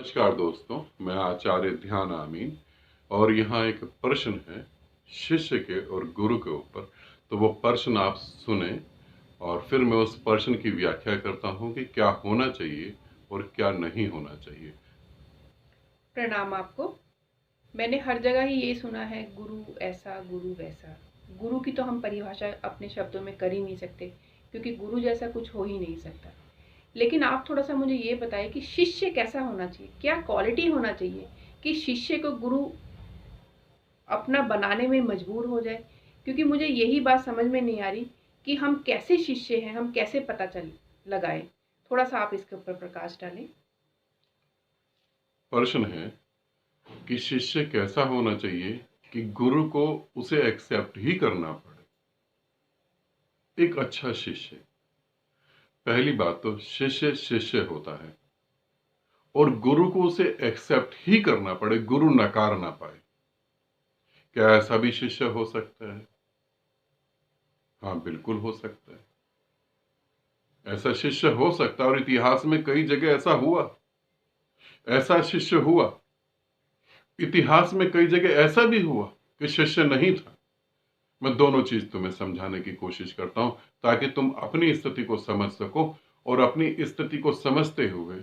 नमस्कार दोस्तों, मैं आचार्य ध्यान आमीन और यहाँ एक प्रश्न है शिष्य के और गुरु के ऊपर। तो वो प्रश्न आप सुने और फिर मैं उस प्रश्न की व्याख्या करता हूँ कि क्या होना चाहिए और क्या नहीं होना चाहिए। प्रणाम आपको। मैंने हर जगह ही ये सुना है, गुरु ऐसा गुरु वैसा। गुरु की तो हम परिभाषा अपने शब्दों में कर ही नहीं सकते, क्योंकि गुरु जैसा कुछ हो ही नहीं सकता। लेकिन आप थोड़ा सा मुझे ये बताइए कि शिष्य कैसा होना चाहिए, क्या क्वालिटी होना चाहिए कि शिष्य को गुरु अपना बनाने में मजबूर हो जाए। क्योंकि मुझे यही बात समझ में नहीं आ रही कि हम कैसे शिष्य हैं, हम कैसे पता चल लगाए। थोड़ा सा आप इसके ऊपर प्रकाश डालें। प्रश्न है कि शिष्य कैसा होना चाहिए कि गुरु को उसे एक्सेप्ट ही करना पड़े। एक अच्छा शिष्य, पहली बात तो शिष्य शिष्य होता है और गुरु को उसे एक्सेप्ट ही करना पड़े, गुरु नकार ना पाए। क्या ऐसा भी शिष्य हो सकता है? हाँ, बिल्कुल हो सकता है। ऐसा शिष्य हो सकता है और इतिहास में कई जगह ऐसा हुआ, ऐसा शिष्य हुआ। इतिहास में कई जगह ऐसा भी हुआ कि शिष्य नहीं था। मैं दोनों चीज तुम्हें समझाने की कोशिश करता हूं ताकि तुम अपनी स्थिति को समझ सको और अपनी स्थिति को समझते हुए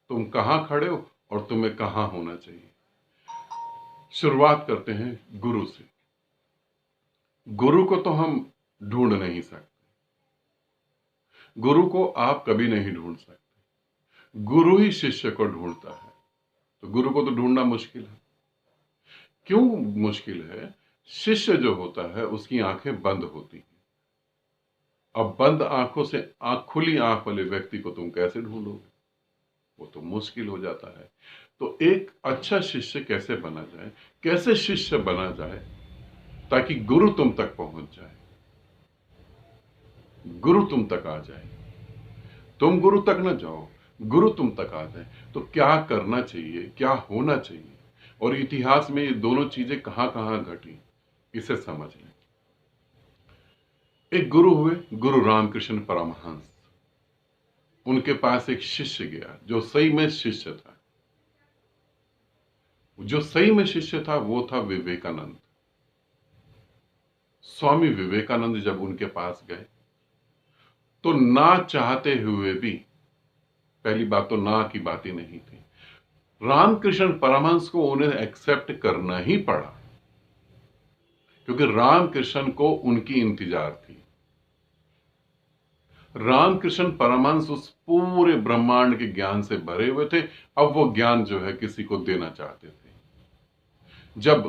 तुम कहां खड़े हो और तुम्हें कहां होना चाहिए। शुरुआत करते हैं गुरु से। गुरु को तो हम ढूंढ नहीं सकते, गुरु को आप कभी नहीं ढूंढ सकते, गुरु ही शिष्य को ढूंढता है। तो गुरु को तो ढूंढना मुश्किल है। क्यों मुश्किल है? शिष्य जो होता है उसकी आंखें बंद होती हैं। अब बंद आंखों से खुली आंख वाले व्यक्ति को तुम कैसे ढूंढोगे? वो तो मुश्किल हो जाता है। तो एक अच्छा शिष्य कैसे बना जाए, कैसे शिष्य बना जाए ताकि गुरु तुम तक पहुंच जाए, गुरु तुम तक आ जाए। तुम गुरु तक न जाओ, गुरु तुम तक आ जाए। तो क्या करना चाहिए, क्या होना चाहिए और इतिहास में ये दोनों चीजें कहां कहां घटी, इसे समझ लें। एक गुरु हुए, गुरु रामकृष्ण परमहंस। उनके पास एक शिष्य गया जो सही में शिष्य था। जो सही में शिष्य था वो था विवेकानंद। स्वामी विवेकानंद जब उनके पास गए तो ना चाहते हुए भी, पहली बात तो ना की बात ही नहीं थी, रामकृष्ण परमहंस को उन्हें एक्सेप्ट करना ही पड़ा, क्योंकि रामकृष्ण को उनकी इंतजार थी। रामकृष्ण परमहंस उस पूरे ब्रह्मांड के ज्ञान से भरे हुए थे। अब वो ज्ञान जो है किसी को देना चाहते थे। जब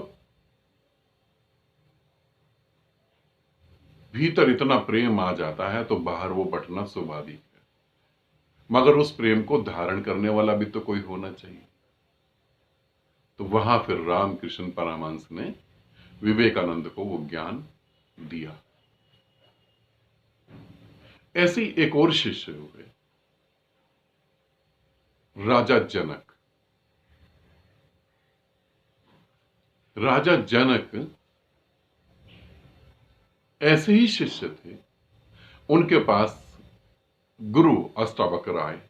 भीतर इतना प्रेम आ जाता है तो बाहर वो बटना स्वाभाविक है, मगर उस प्रेम को धारण करने वाला भी तो कोई होना चाहिए। तो वहां फिर रामकृष्ण परमहंस ने विवेकानंद को वो ज्ञान दिया। ऐसी एक और शिष्य हुए, राजा जनक। राजा जनक ऐसे ही शिष्य थे। उनके पास गुरु अष्टावक्र आए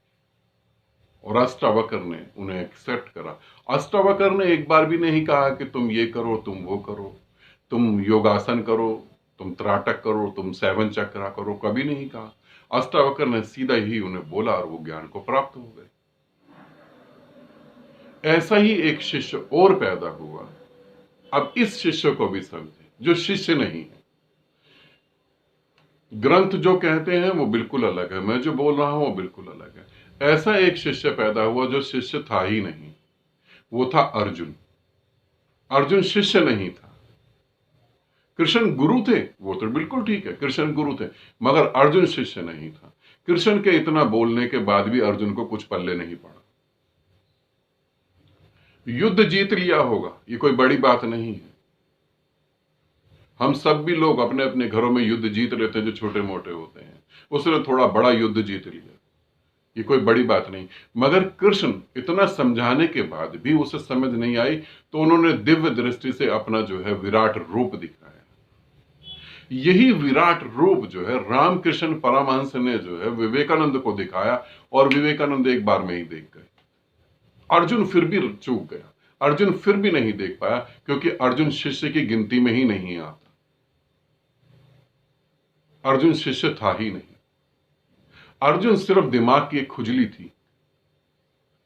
और अष्टावक्र ने उन्हें एक्सेप्ट करा। अष्टावक्र ने एक बार भी नहीं कहा कि तुम ये करो, तुम वो करो, तुम योगासन करो, तुम त्राटक करो, तुम सेवन चक्रा करो, कभी नहीं कहा। अष्टावक्र ने सीधा ही उन्हें बोला और वो ज्ञान को प्राप्त हो गए। ऐसा ही एक शिष्य और पैदा हुआ। अब इस शिष्य को भी समझे, जो शिष्य नहीं है। ग्रंथ जो कहते हैं वो बिल्कुल अलग है, मैं जो बोल रहा हूं वो बिल्कुल अलग है। ऐसा एक शिष्य पैदा हुआ जो शिष्य था ही नहीं, वो था अर्जुन। अर्जुन शिष्य नहीं था। कृष्ण गुरु थे, वो तो बिल्कुल ठीक है, कृष्ण गुरु थे, मगर अर्जुन शिष्य नहीं था। कृष्ण के इतना बोलने के बाद भी अर्जुन को कुछ पल्ले नहीं पड़ा। युद्ध जीत लिया होगा, ये कोई बड़ी बात नहीं है। हम सब भी लोग अपने अपने घरों में युद्ध जीत लेते हैं जो छोटे मोटे होते हैं। उसने थोड़ा बड़ा युद्ध जीत लिया, ये कोई बड़ी बात नहीं। मगर कृष्ण इतना समझाने के बाद भी उसे समझ नहीं आई, तो उन्होंने दिव्य दृष्टि से अपना जो है विराट रूप दिखाया। यही विराट रूप जो है रामकृष्ण परमहंस ने जो है विवेकानंद को दिखाया और विवेकानंद एक बार में ही देख गए। अर्जुन फिर भी चूक गया, अर्जुन फिर भी नहीं देख पाया, क्योंकि अर्जुन शिष्य की गिनती में ही नहीं आता। अर्जुन शिष्य था ही नहीं, अर्जुन सिर्फ दिमाग की एक खुजली थी।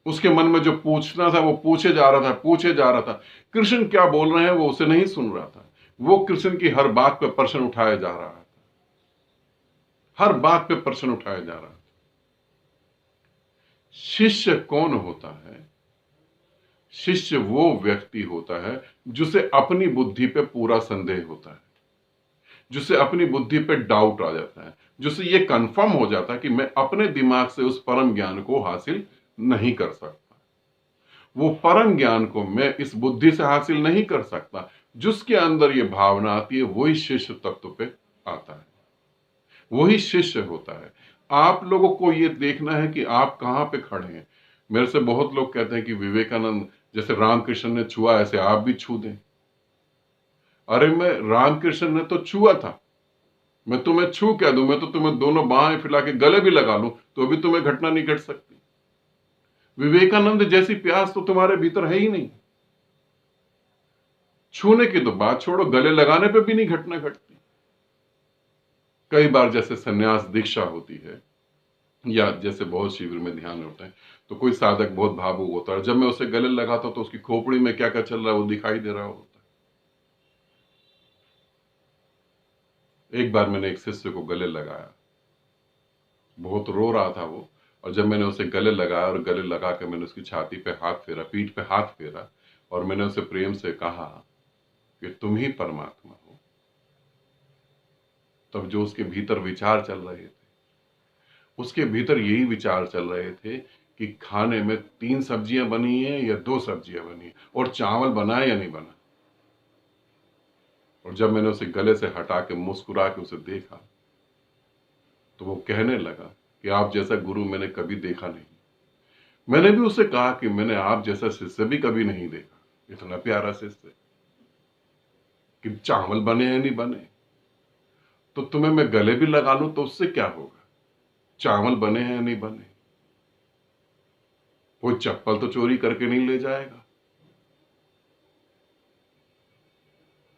उसके मन में जो पूछना था वो पूछे जा रहा था, पूछे जा रहा था। कृष्ण क्या बोल रहे हैं वो उसे नहीं सुन रहा था, वो कृष्ण की हर बात पे प्रश्न उठाया जा रहा था, हर बात पे प्रश्न उठाया जा रहा था। शिष्य कौन होता है? शिष्य वो व्यक्ति होता है जिसे अपनी बुद्धि पे पूरा संदेह होता है, जिसे अपनी बुद्धि पे डाउट आ जाता है, जिसे ये कंफर्म हो जाता है कि मैं अपने दिमाग से उस परम ज्ञान को हासिल नहीं कर सकता, वो परम ज्ञान को मैं इस बुद्धि से हासिल नहीं कर सकता। जिसके अंदर ये भावना आती है वही शिष्य तत्व पे आता है, वही शिष्य होता है। आप लोगों को ये देखना है कि आप कहां पे खड़े हैं। मेरे से बहुत लोग कहते हैं कि विवेकानंद जैसे रामकृष्ण ने छुआ ऐसे आप भी छू दें। अरे मैं रामकृष्ण ने तो छुआ था, मैं तुम्हें छू क्या दूं? मैं तो तुम्हें दोनों बाहें फैला के गले भी लगा लूं तो भी तुम्हें घटना नहीं घट सकती। विवेकानंद जैसी प्यास तो तुम्हारे भीतर है ही नहीं। छूने की तो बात छोड़ो, गले लगाने पे भी नहीं घटना घटती। कई बार जैसे सन्यास दीक्षा होती है या जैसे बहुत शिविर में ध्यान होता है तो कोई साधक बहुत भावुक होता है, जब मैं उसे गले लगाता हूं तो उसकी खोपड़ी में क्या क्या चल रहा है वो दिखाई दे रहा होता है। एक बार मैंने एक शिष्य को गले लगाया, बहुत रो रहा था वो, और जब मैंने उसे गले लगाया और गले लगा के मैंने उसकी छाती पे हाथ फेरा, पीठ पे हाथ फेरा, और मैंने उसे प्रेम से कहा कि तुम ही परमात्मा हो, तब जो उसके भीतर विचार चल रहे थे, उसके भीतर यही विचार चल रहे थे कि खाने में 3 सब्जियां बनी है या 2 सब्जियां बनी है, और चावल बना है या नहीं बना। और जब मैंने उसे गले से हटा के मुस्कुरा के उसे देखा तो वो कहने लगा कि आप जैसा गुरु मैंने कभी देखा नहीं। मैंने भी उसे कहा कि मैंने आप जैसा शिष्य भी कभी नहीं देखा, इतना प्यारा शिष्य कि चावल बने हैं नहीं बने तो तुम्हें मैं गले भी लगा लूं तो उससे क्या होगा, चावल बने हैं नहीं बने, कोई चप्पल तो चोरी करके नहीं ले जाएगा।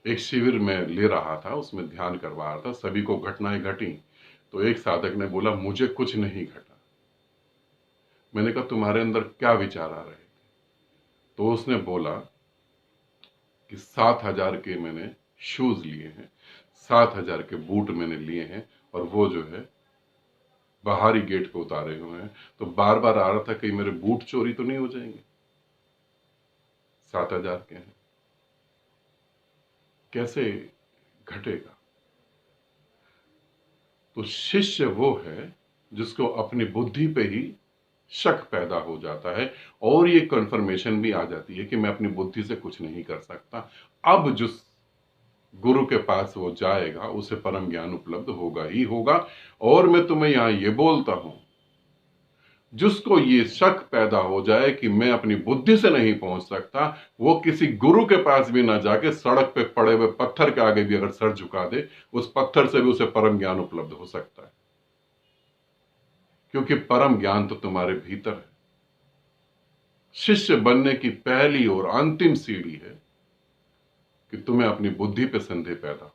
एक शिविर में ले रहा था, उसमें ध्यान करवा रहा था, सभी को घटनाएं घटी, तो एक साधक ने बोला मुझे कुछ नहीं घटा। मैंने कहा तुम्हारे अंदर क्या विचार आ रहे थे? तो उसने बोला कि 7,000 के मैंने शूज लिए हैं, 7,000 के बूट मैंने लिए हैं, और वो जो है बाहरी गेट पे उतारे हुए हैं, तो बार बार आ रहा था कि मेरे बूट चोरी तो नहीं हो जाएंगे, 7,000 के हैं, कैसे घटेगा? तो शिष्य वो है जिसको अपनी बुद्धि पे ही शक पैदा हो जाता है और ये कंफर्मेशन भी आ जाती है कि मैं अपनी बुद्धि से कुछ नहीं कर सकता। अब जिस गुरु के पास वो जाएगा उसे परम ज्ञान उपलब्ध होगा ही होगा। और मैं तुम्हें यहां ये बोलता हूं, जिसको ये शक पैदा हो जाए कि मैं अपनी बुद्धि से नहीं पहुंच सकता, वो किसी गुरु के पास भी ना जाके सड़क पे पड़े हुए पत्थर के आगे भी अगर सर झुका दे, उस पत्थर से भी उसे परम ज्ञान उपलब्ध हो सकता है, क्योंकि परम ज्ञान तो तुम्हारे भीतर है। शिष्य बनने की पहली और अंतिम सीढ़ी है कि तुम्हें अपनी बुद्धि पे संदेह पैदा हो,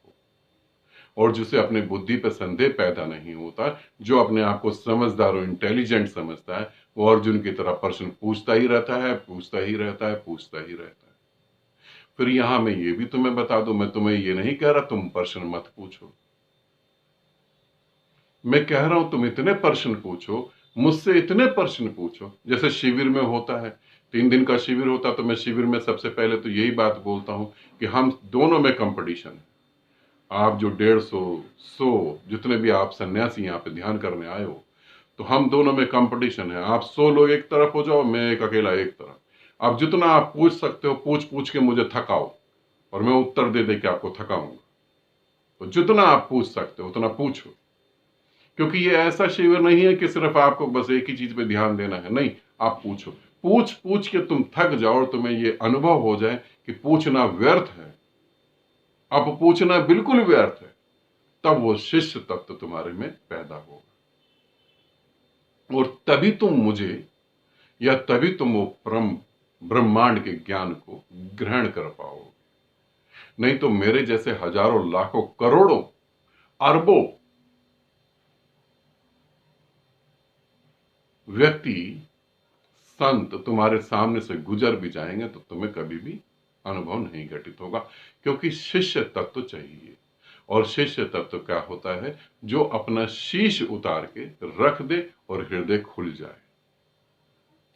और जिसे अपनी बुद्धि पे संदेह पैदा नहीं होता, जो अपने आप को समझदार और इंटेलिजेंट समझता है, वो अर्जुन की तरह प्रश्न पूछता ही रहता है, पूछता ही रहता है, पूछता ही रहता है। फिर यहां मैं ये भी तुम्हें बता दूं, मैं तुम्हें ये नहीं कह रहा तुम प्रश्न मत पूछो, मैं कह रहा हूं तुम इतने प्रश्न पूछो, मुझसे इतने प्रश्न पूछो। जैसे शिविर में होता है, 3 दिन का शिविर होता, तो मैं शिविर में सबसे पहले तो यही बात बोलता हूं कि हम दोनों में कंपटीशन है। आप जो 150, 100 जितने भी आप सन्यासी यहाँ पे ध्यान करने आए हो, तो हम दोनों में कंपटीशन है। आप 100 लोग एक तरफ हो जाओ, मैं एक अकेला एक तरफ। आप जितना आप पूछ सकते हो पूछ पूछ के मुझे थकाओ, और मैं उत्तर दे दे के आपको थकाऊंगा। तो जितना आप पूछ सकते हो उतना पूछो, क्योंकि ये ऐसा शिविर नहीं है कि सिर्फ आपको बस एक ही चीज पे ध्यान देना है। नहीं, आप पूछो, पूछ पूछ के तुम थक जाओ और तुम्हें ये अनुभव हो जाए कि पूछना व्यर्थ है, अब पूछना बिल्कुल व्यर्थ है, तब वो शिष्य तत्व तुम्हारे में पैदा होगा। और तभी तुम मुझे या तभी तुम वो ब्रह्मांड के ज्ञान को ग्रहण कर पाओगे। नहीं तो मेरे जैसे हजारों लाखों करोड़ों अरबों व्यक्ति संत तुम्हारे सामने से गुजर भी जाएंगे तो तुम्हें कभी भी अनुभव नहीं घटित होगा, क्योंकि शिष्य तत्व चाहिए। और शिष्य तत्व क्या होता है? जो अपना शीश उतार के रख दे और हृदय खुल जाए।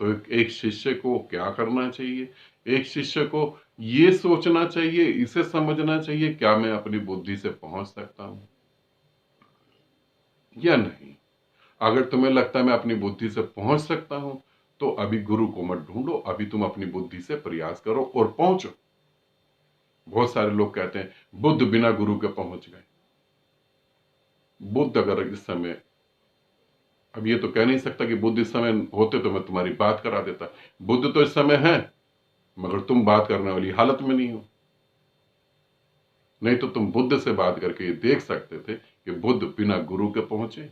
तो एक शिष्य को क्या करना चाहिए? एक शिष्य को ये सोचना चाहिए, इसे समझना चाहिए, क्या मैं अपनी बुद्धि से पहुंच सकता हूं या नहीं। अगर तुम्हें लगता है मैं अपनी बुद्धि से पहुंच सकता हूं, तो अभी गुरु को मत ढूंढो, अभी तुम अपनी बुद्धि से प्रयास करो और पहुंचो। बहुत सारे लोग कहते हैं बुद्ध बिना गुरु के पहुंच गए। बुद्ध अगर इस समय, अब ये तो कह नहीं सकता कि बुद्ध इस समय होते तो मैं तुम्हारी बात करा देता। बुद्ध तो इस समय है, मगर तुम बात करने वाली हालत में नहीं हो। नहीं तो तुम बुद्ध से बात करके ये देख सकते थे कि बुद्ध बिना गुरु के पहुंचे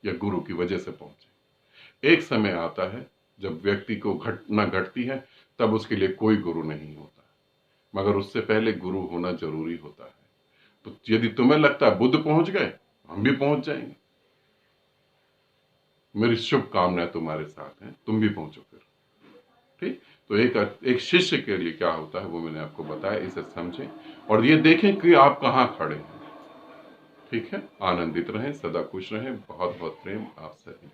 या गुरु की वजह से पहुंचे। एक समय आता है जब व्यक्ति को घटना घटती है, तब उसके लिए कोई गुरु नहीं होता, मगर उससे पहले गुरु होना जरूरी होता है। तो यदि तुम्हें लगता है बुद्ध पहुंच गए, हम भी पहुंच जाएंगे। मेरी शुभकामनाएं तुम्हारे साथ हैं, तुम भी पहुंचो फिर। ठीक, तो एक शिष्य के लिए क्या होता है वो मैंने आपको बताया, इसे समझें और ये देखें कि आप कहां खड़े हैं। ठीक है, आनंदित रहें, सदा खुश रहें। बहुत बहुत प्रेम आप सभी।